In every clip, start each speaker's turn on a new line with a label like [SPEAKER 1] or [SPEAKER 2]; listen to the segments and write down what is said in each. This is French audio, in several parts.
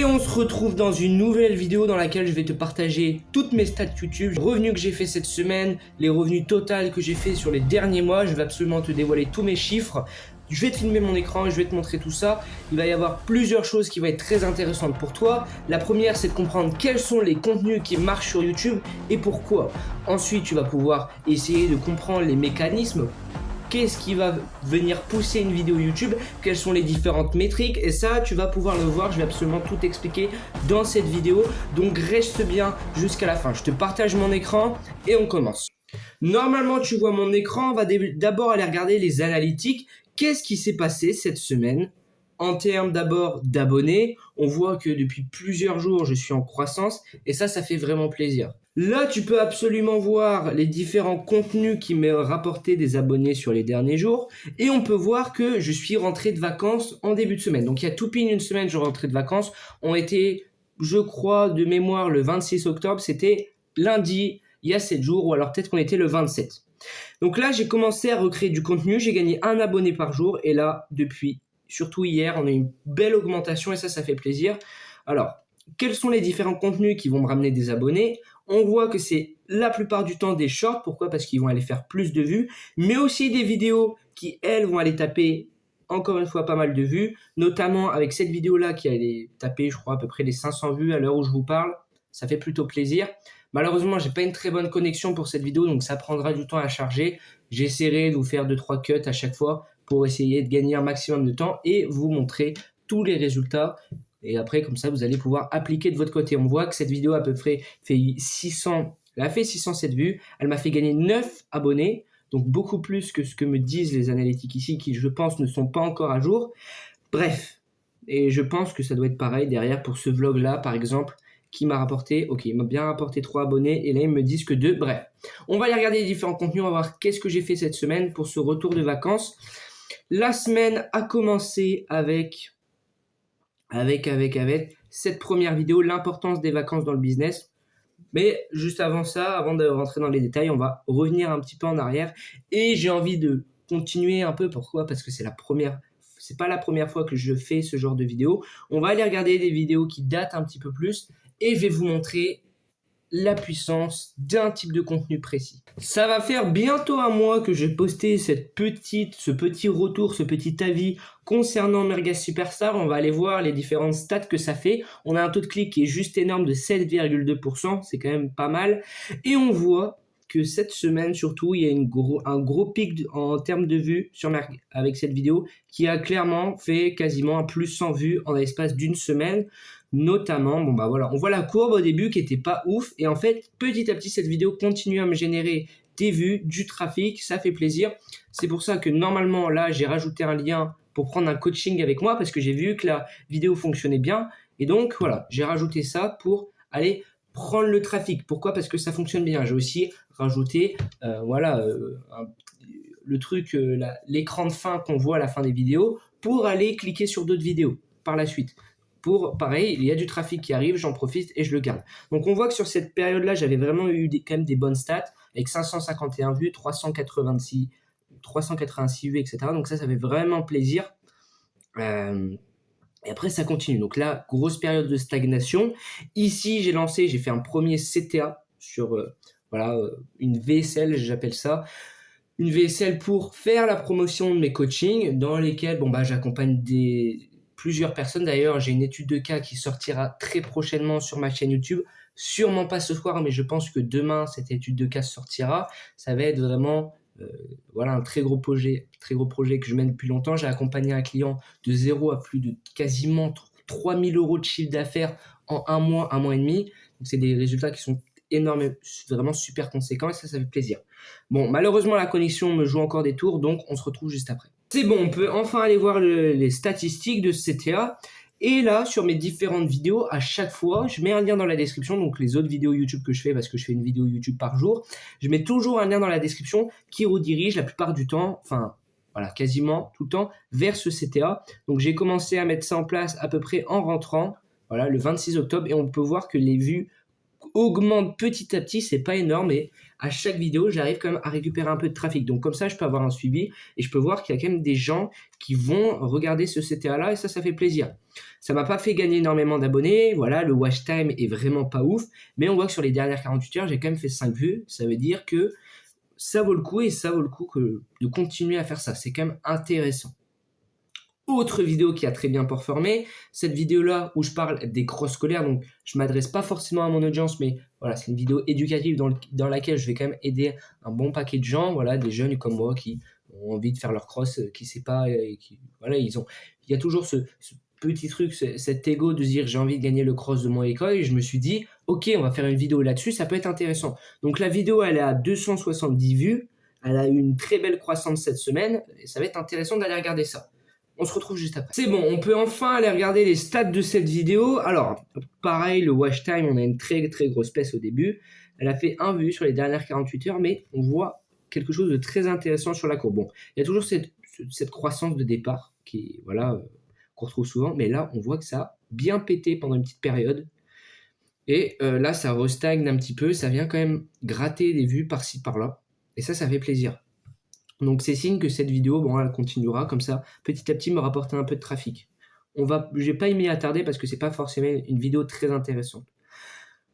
[SPEAKER 1] on se retrouve dans une nouvelle vidéo dans laquelle je vais te partager toutes mes stats YouTube, les revenus que j'ai fait cette semaine, les revenus totaux que j'ai fait sur les derniers mois. Je vais absolument te dévoiler tous mes chiffres. Je vais te filmer mon écran, je vais te montrer tout ça. Il va y avoir plusieurs choses qui vont être très intéressantes pour toi. La première, c'est de comprendre quels sont les contenus qui marchent sur YouTube et pourquoi. Ensuite, tu vas pouvoir essayer de comprendre les mécanismes. Qu'est-ce qui va venir pousser une vidéo YouTube, quelles sont les différentes métriques, et ça tu vas pouvoir le voir, je vais absolument tout expliquer dans cette vidéo, donc reste bien jusqu'à la fin. Je te partage mon écran et on commence. Normalement tu vois mon écran, on va d'abord aller regarder les analytiques. Qu'est-ce qui s'est passé cette semaine? En termes d'abord d'abonnés, on voit que depuis plusieurs jours je suis en croissance et ça fait vraiment plaisir. Là, tu peux absolument voir les différents contenus qui m'ont rapporté des abonnés sur les derniers jours. Et on peut voir que je suis rentré de vacances en début de semaine. Donc, il y a tout pile une semaine, je suis rentré de vacances. On était, je crois, de mémoire, le 26 octobre. C'était lundi, il y a 7 jours. Ou alors peut-être qu'on était le 27. Donc là, j'ai commencé à recréer du contenu. J'ai gagné un abonné par jour. Et là, depuis, surtout hier, on a une belle augmentation. Et ça fait plaisir. Alors, quels sont les différents contenus qui vont me ramener des abonnés? On voit que c'est la plupart du temps des shorts. Pourquoi? Parce qu'ils vont aller faire plus de vues. Mais aussi des vidéos qui, elles, vont aller taper, encore une fois, pas mal de vues. Notamment avec cette vidéo-là qui allait taper, je crois, à peu près les 500 vues à l'heure où je vous parle. Ça fait plutôt plaisir. Malheureusement, j'ai pas une très bonne connexion pour cette vidéo, donc ça prendra du temps à charger. J'essaierai de vous faire 2-3 cuts à chaque fois pour essayer de gagner un maximum de temps et vous montrer tous les résultats. Et après, comme ça, vous allez pouvoir appliquer de votre côté. On voit que cette vidéo à peu près fait 600, elle a fait 607 vues. Elle m'a fait gagner 9 abonnés. Donc beaucoup plus que ce que me disent les analytiques ici, qui je pense ne sont pas encore à jour. Bref. Et je pense que ça doit être pareil derrière pour ce vlog-là, par exemple, qui m'a rapporté, ok, il m'a bien rapporté 3 abonnés. Et là, ils me disent que 2. Bref. On va aller regarder les différents contenus. On va voir qu'est-ce que j'ai fait cette semaine pour ce retour de vacances. La semaine a commencé avec cette première vidéo, l'importance des vacances dans le business. Mais juste avant ça, avant de rentrer dans les détails, on va revenir un petit peu en arrière. Et j'ai envie de continuer un peu. Pourquoi? Parce que c'est pas la première fois que je fais ce genre de vidéo. On va aller regarder des vidéos qui datent un petit peu plus. Et je vais vous montrer la puissance d'un type de contenu précis. Ça va faire bientôt un mois que j'ai posté ce petit retour, ce petit avis concernant Merguez Superstar. On va aller voir les différentes stats que ça fait. On a un taux de clic qui est juste énorme de 7,2%, c'est quand même pas mal. Et on voit que cette semaine surtout, il y a un gros pic en termes de vues sur Merguez avec cette vidéo qui a clairement fait quasiment un plus 100 vues en l'espace d'une semaine. Notamment, voilà, on voit la courbe au début qui était pas ouf et en fait petit à petit cette vidéo continue à me générer des vues, du trafic, ça fait plaisir. C'est pour ça que normalement là j'ai rajouté un lien pour prendre un coaching avec moi parce que j'ai vu que la vidéo fonctionnait bien et donc voilà, j'ai rajouté ça pour aller prendre le trafic. Pourquoi? Parce que ça fonctionne bien. J'ai aussi rajouté le truc, l'écran de fin qu'on voit à la fin des vidéos pour aller cliquer sur d'autres vidéos par la suite. Pareil, il y a du trafic qui arrive, j'en profite et je le garde. Donc on voit que sur cette période-là, j'avais vraiment eu quand même des bonnes stats avec 551 vues, 386 vues, etc. Donc ça fait vraiment plaisir. Et après, ça continue. Donc là, grosse période de stagnation. Ici, j'ai fait un premier CTA sur une VSL, j'appelle ça. Une VSL pour faire la promotion de mes coachings dans lesquels j'accompagne plusieurs personnes. D'ailleurs, j'ai une étude de cas qui sortira très prochainement sur ma chaîne YouTube. Sûrement pas ce soir, mais je pense que demain, cette étude de cas sortira. Ça va être vraiment un très gros projet que je mène depuis longtemps. J'ai accompagné un client de 0 à plus de quasiment 3000 € de chiffre d'affaires en un mois et demi. Donc, c'est des résultats qui sont énormes, vraiment super conséquents et ça fait plaisir. Bon, malheureusement, la connexion me joue encore des tours, donc on se retrouve juste après. C'est bon, on peut enfin aller voir les statistiques de ce CTA. Et là, sur mes différentes vidéos, à chaque fois, je mets un lien dans la description, donc les autres vidéos YouTube que je fais, parce que je fais une vidéo YouTube par jour, je mets toujours un lien dans la description qui redirige la plupart du temps, quasiment tout le temps, vers ce CTA. Donc j'ai commencé à mettre ça en place à peu près en rentrant, le 26 octobre, et on peut voir que les vues augmente petit à petit, c'est pas énorme, mais à chaque vidéo, j'arrive quand même à récupérer un peu de trafic. Donc comme ça, je peux avoir un suivi et je peux voir qu'il y a quand même des gens qui vont regarder ce CTA-là et ça fait plaisir. Ça m'a pas fait gagner énormément d'abonnés, voilà, le watch time est vraiment pas ouf, mais on voit que sur les dernières 48 heures, j'ai quand même fait 5 vues, ça veut dire que ça vaut le coup et ça vaut le coup de continuer à faire ça, c'est quand même intéressant. Autre vidéo qui a très bien performé, cette vidéo-là où je parle des grosses scolaires, donc je m'adresse pas forcément à mon audience, mais voilà, c'est une vidéo éducative dans laquelle je vais quand même aider un bon paquet de gens, voilà, des jeunes comme moi qui ont envie de faire leur cross, qui sait pas, et qui, voilà, il y a toujours ce petit truc, cet ego de dire j'ai envie de gagner le cross de mon école, et je me suis dit, ok, on va faire une vidéo là-dessus, ça peut être intéressant. Donc la vidéo, elle est à 270 vues, elle a eu une très belle croissance cette semaine, et ça va être intéressant d'aller regarder ça. On se retrouve juste après. C'est bon, on peut enfin aller regarder les stats de cette vidéo. Alors, pareil, le watch time, on a une très très grosse baisse au début. Elle a fait 1 vue sur les dernières 48 heures, mais on voit quelque chose de très intéressant sur la courbe. Bon, il y a toujours cette croissance de départ qui, voilà, qu'on retrouve souvent, mais là, on voit que ça a bien pété pendant une petite période. Et là, ça restagne un petit peu, ça vient quand même gratter des vues par-ci par-là. Et ça fait plaisir. Donc c'est signe que cette vidéo, bon, elle continuera comme ça, petit à petit me rapporter un peu de trafic. Je vais pas y m'y attarder parce que c'est pas forcément une vidéo très intéressante.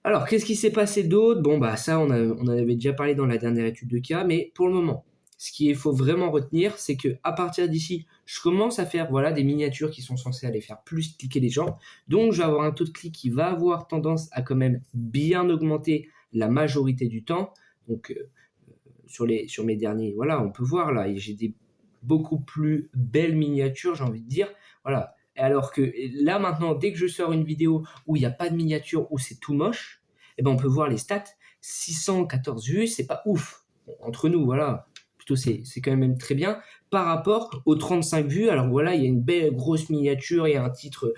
[SPEAKER 1] Alors, qu'est-ce qui s'est passé d'autre? Bon, bah ça, on en avait déjà parlé dans la dernière étude de cas, mais pour le moment, ce qu'il faut vraiment retenir, c'est que à partir d'ici, je commence à faire voilà, des miniatures qui sont censées aller faire plus cliquer les gens. Donc, je vais avoir un taux de clic qui va avoir tendance à quand même bien augmenter la majorité du temps. Donc, sur mes derniers, voilà, on peut voir là, j'ai des beaucoup plus belles miniatures, j'ai envie de dire, voilà. Alors que là maintenant, dès que je sors une vidéo où il n'y a pas de miniature, où c'est tout moche, eh ben on peut voir les stats, 614 vues, c'est pas ouf. Bon, entre nous, voilà, plutôt c'est quand même très bien par rapport aux 35 vues. Alors voilà, il y a une belle grosse miniature, il y a un titre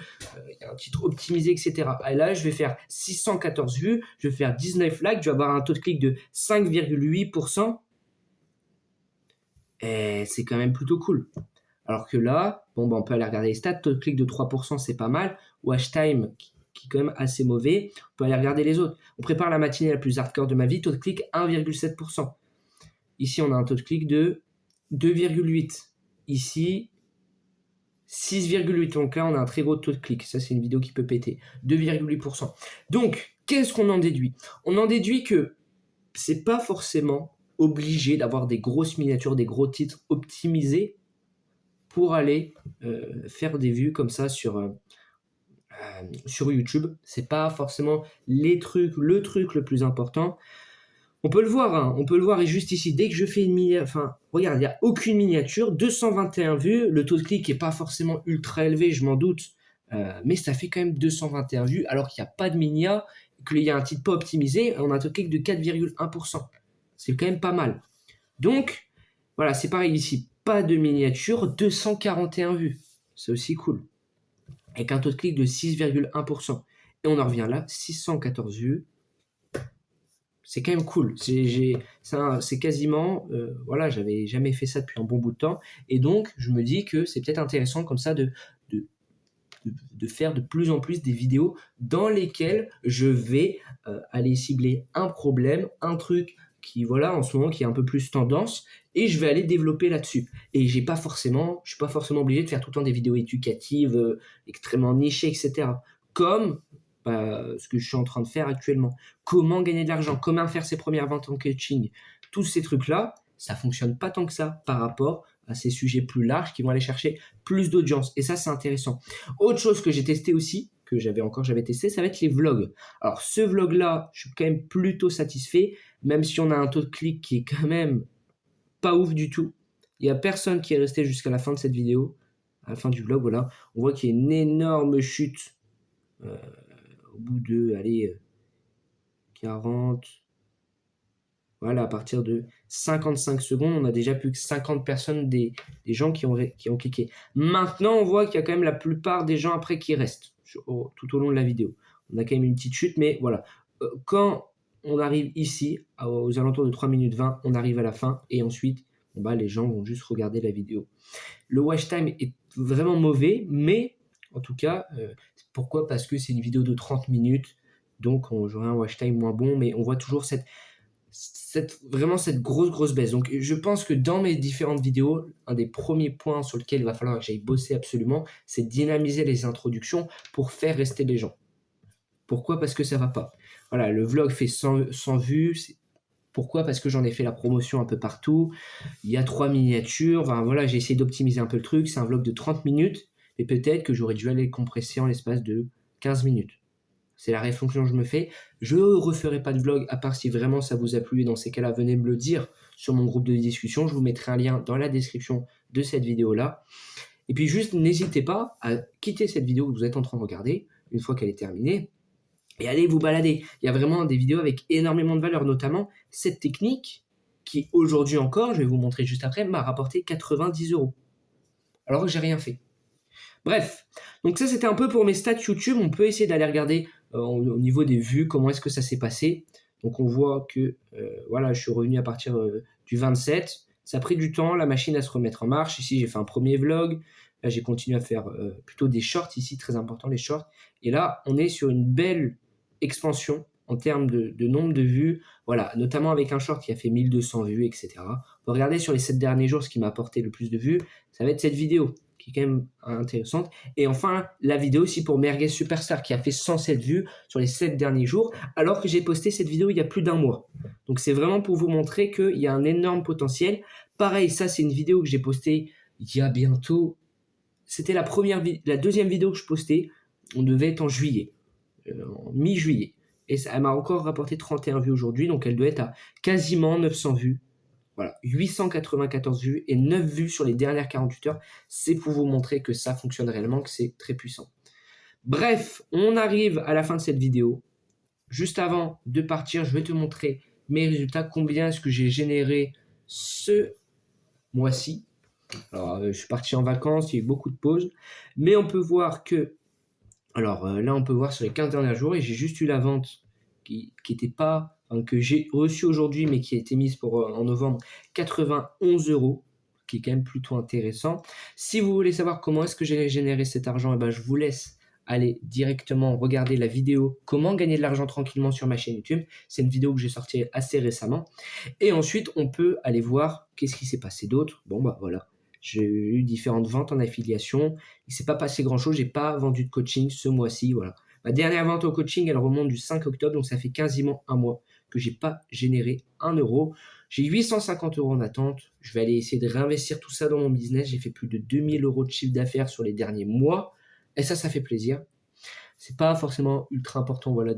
[SPEAKER 1] optimisé, etc. Et là, je vais faire 614 vues, je vais faire 19 likes, je vais avoir un taux de clic de 5,8%. Et c'est quand même plutôt cool. Alors que là, bon, bah, on peut aller regarder les stats, taux de clic de 3%, c'est pas mal. Watch time, qui est quand même assez mauvais. On peut aller regarder les autres. On prépare la matinée la plus hardcore de ma vie, taux de clic 1,7%. Ici, on a un taux de clic de 2,8. Ici, 6,8. Donc là, on a un très gros taux de clic. Ça, c'est une vidéo qui peut péter. 2,8%. Donc, qu'est-ce qu'on en déduit? On en déduit que c'est pas forcément obligé d'avoir des grosses miniatures, des gros titres optimisés pour aller faire des vues comme ça sur YouTube. C'est pas forcément le truc le plus important. On peut le voir, hein, on peut le voir, et juste ici, dès que je fais une miniature, enfin, regarde, il n'y a aucune miniature, 221 vues, le taux de clic n'est pas forcément ultra élevé, je m'en doute, mais ça fait quand même 221 vues, alors qu'il n'y a pas de minia, qu'il y a un titre pas optimisé, on a un taux de clic de 4,1%. C'est quand même pas mal. Donc, voilà, c'est pareil ici, pas de miniature, 241 vues, c'est aussi cool, avec un taux de clic de 6,1%. Et on en revient là, 614 vues, c'est quand même cool. C'est quasiment, voilà, j'avais jamais fait ça depuis un bon bout de temps, et donc je me dis que c'est peut-être intéressant comme ça de faire de plus en plus des vidéos dans lesquelles je vais aller cibler un problème, un truc qui, voilà, en ce moment qui est un peu plus tendance, et je vais aller développer là-dessus. Et je suis pas forcément obligé de faire tout le temps des vidéos éducatives extrêmement nichées, etc. Comme ce que je suis en train de faire actuellement. Comment gagner de l'argent, comment faire ses premières ventes en coaching, tous ces trucs-là, ça fonctionne pas tant que ça par rapport à ces sujets plus larges qui vont aller chercher plus d'audience. Et ça, c'est intéressant. Autre chose que j'ai testé aussi, que j'avais testé, ça va être les vlogs. Alors, ce vlog-là, je suis quand même plutôt satisfait, même si on a un taux de clic qui est quand même pas ouf du tout. Il n'y a personne qui est resté jusqu'à la fin de cette vidéo, à la fin du vlog, voilà. On voit qu'il y a une énorme chute au bout de, 40... Voilà, à partir de 55 secondes, on a déjà plus que 50 personnes, des gens qui ont cliqué. Maintenant, on voit qu'il y a quand même la plupart des gens après qui restent tout au long de la vidéo. On a quand même une petite chute, mais voilà. Quand on arrive ici, aux alentours de 3 minutes 20, on arrive à la fin, et ensuite, les gens vont juste regarder la vidéo. Le watch time est vraiment mauvais, mais en tout cas, pourquoi? Parce que c'est une vidéo de 30 minutes. donc j'aurai un watch time moins bon, mais on voit toujours vraiment cette grosse baisse. Donc je pense que dans mes différentes vidéos, un des premiers points sur lequel il va falloir que j'aille bosser absolument, c'est dynamiser les introductions pour faire rester les gens. Pourquoi? Parce que ça va pas. Voilà, le vlog fait 100 vues. Pourquoi? Parce que j'en ai fait la promotion un peu partout. Il y a 3 miniatures. Enfin, voilà, j'ai essayé d'optimiser un peu le truc. C'est un vlog de 30 minutes. Et peut-être que j'aurais dû aller le compresser en l'espace de 15 minutes. C'est la réflexion que je me fais. Je ne referai pas de vlog, à part si vraiment ça vous a plu. Et dans ces cas-là, venez me le dire sur mon groupe de discussion. Je vous mettrai un lien dans la description de cette vidéo-là. Et puis juste, n'hésitez pas à quitter cette vidéo que vous êtes en train de regarder, une fois qu'elle est terminée, et allez vous balader. Il y a vraiment des vidéos avec énormément de valeur, notamment cette technique qui, aujourd'hui encore, je vais vous montrer juste après, m'a rapporté 90 €. Alors que j'ai rien fait. Bref, donc ça c'était un peu pour mes stats YouTube. On peut essayer d'aller regarder au niveau des vues, comment est-ce que ça s'est passé. Donc on voit que voilà, je suis revenu à partir du 27. Ça a pris du temps, la machine à se remettre en marche. Ici, j'ai fait un premier vlog. Là, j'ai continué à faire plutôt des shorts ici, très important les shorts. Et là, on est sur une belle expansion en termes de nombre de vues. Voilà, notamment avec un short qui a fait 1200 vues, etc. On peut regarder sur les 7 derniers jours ce qui m'a apporté le plus de vues. Ça va être cette vidéo qui est quand même intéressante. Et enfin, la vidéo aussi pour Merguez Superstar qui a fait 107 vues sur les 7 derniers jours, alors que j'ai posté cette vidéo il y a plus d'un mois. Donc c'est vraiment pour vous montrer qu'il y a un énorme potentiel. Pareil, ça c'est une vidéo que j'ai postée il y a bientôt... C'était la deuxième vidéo que je postais. On devait être en juillet, en mi-juillet. Et ça, elle m'a encore rapporté 31 vues aujourd'hui, donc elle doit être à quasiment 900 vues. Voilà, 894 vues et 9 vues sur les dernières 48 heures. C'est pour vous montrer que ça fonctionne réellement, que c'est très puissant. Bref, on arrive à la fin de cette vidéo. Juste avant de partir, je vais te montrer mes résultats. Combien est-ce que j'ai généré ce mois-ci. Alors, je suis parti en vacances, il y a eu beaucoup de pauses. Mais on peut voir que... Alors là, on peut voir sur les 15 derniers jours, et j'ai juste eu la vente qui était pas... Enfin, que j'ai reçue aujourd'hui, mais qui a été mise pour en novembre, 91 €, qui est quand même plutôt intéressant. Si vous voulez savoir comment est-ce que j'ai généré cet argent, eh ben, je vous laisse aller directement regarder la vidéo « Comment gagner de l'argent tranquillement » sur ma chaîne YouTube. C'est une vidéo que j'ai sortie assez récemment. Et ensuite, on peut aller voir qu'est-ce qui s'est passé d'autre. Bon, bah voilà. J'ai eu différentes ventes en affiliation. Il ne s'est pas passé grand-chose. Je n'ai pas vendu de coaching ce mois-ci. Voilà. Ma dernière vente au coaching, elle remonte du 5 octobre. Donc, ça fait quasiment un mois que je n'ai pas généré 1 €. J'ai 850 € en attente. Je vais aller essayer de réinvestir tout ça dans mon business. J'ai fait plus de 2000 € de chiffre d'affaires sur les derniers mois. Et ça fait plaisir. C'est pas forcément ultra important, voilà,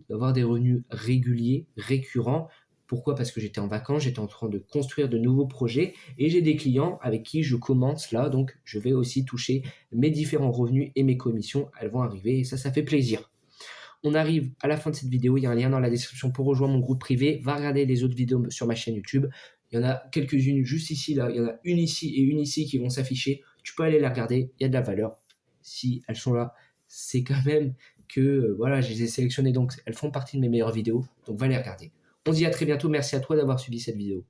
[SPEAKER 1] d'avoir des revenus réguliers, récurrents. Pourquoi? Parce que j'étais en vacances, j'étais en train de construire de nouveaux projets et j'ai des clients avec qui je commence là, donc je vais aussi toucher mes différents revenus et mes commissions, elles vont arriver et ça fait plaisir. On arrive à la fin de cette vidéo, il y a un lien dans la description pour rejoindre mon groupe privé, va regarder les autres vidéos sur ma chaîne YouTube. Il y en a quelques-unes juste ici, là, il y en a une ici et une ici qui vont s'afficher. Tu peux aller les regarder, il y a de la valeur. Si elles sont là, c'est quand même que voilà, je les ai sélectionnées, donc elles font partie de mes meilleures vidéos, donc va les regarder. On se dit à très bientôt, merci à toi d'avoir suivi cette vidéo.